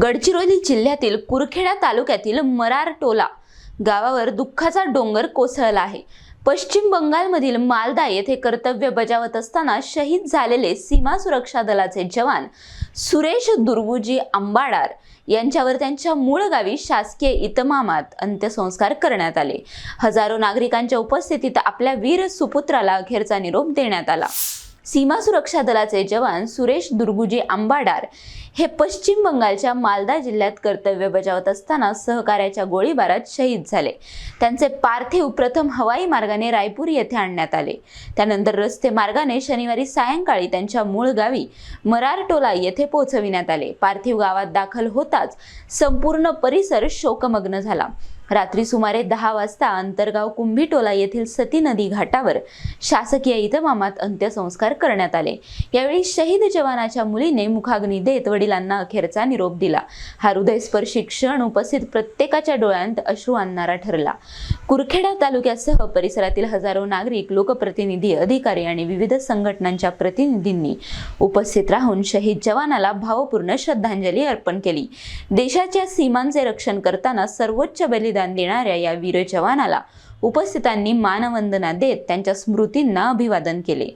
गडचिरोली जिल्ह्यातील कुरखेडा तालुक्यातील मरारटोला गावावर दुःखाचा डोंगर कोसळला आहे। पश्चिम बंगालमधील मालदा येथे कर्तव्य बजावत असताना शहीद झालेले सीमा सुरक्षा दलाचे जवान सुरेश दुर्गुजी आंबाडार यांच्यावर त्यांच्या मूळ गावी शासकीय इतमामात अंत्यसंस्कार करण्यात आले। हजारो नागरिकांच्या उपस्थितीत आपल्या वीर सुपुत्राला अखेरचा निरोप देण्यात आला। सीमा सुरक्षा दलाचे जवान सुरेश दुर्गुजी आंबाडार हे पश्चिम बंगालच्या मालदा जिल्ह्यात कर्तव्य बजावत असताना सहकार्याच्या गोळीबारात शहीद झाले। त्यांचे पार्थिव प्रथम हवाई मार्गाने रायपूर येथे आणण्यात आले। त्यानंतर रस्ते मार्गाने शनिवारी सायंकाळी त्यांच्या मूळ गावी मरारटोला येथे पोहोचविण्यात आले। पार्थिव गावात दाखल होताच संपूर्ण परिसर शोकमग्न झाला। रात्री सुमारे 10 वाजता अंतरगाव कुंभीटोला येथील सती नदी घाटावर शासकीय इतमामात अंत्यसंस्कार करण्यात आले। यावेळी शहीद जवानाच्या मुलीने मुखाग्नी देत वडिलांना अखेरचा निरोप दिला। हा हृदयस्पर्शी क्षण उपस्थित प्रत्येकाच्या डोळ्यांत अश्रू आणणारा ठरला। कुरखेडा तालुक्यासह परिसरातील हजारो नागरिक, लोकप्रतिनिधी, अधिकारी आणि विविध संघटनांच्या प्रतिनिधींनी उपस्थित राहून शहीद जवानाला भावपूर्ण श्रद्धांजली अर्पण केली। देशाच्या सीमांचे रक्षण करताना सर्वोच्च बलिदान देणाऱ्या या वीर जवानाला उपस्थितांनी मानवंदना देत त्यांच्या स्मृतींना अभिवादन केले।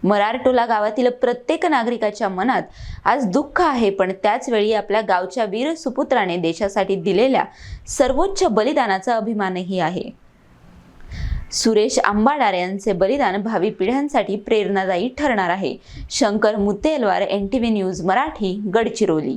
मरारटोला गावातील प्रत्येक नागरिकाच्या मनात आज दुःख आहे, पण त्याच वेळी आपल्या गावच्या वीर सुपुत्राने देशासाठी दिलेल्या सर्वोच्च बलिदानाचा अभिमानही आहे। सुरेश आंबाडार यांचे बलिदान भावी पिढ्यांसाठी प्रेरणादायी ठरणार आहे। Shankar Mutelwar, NTV news Marathi, Gadchiroli.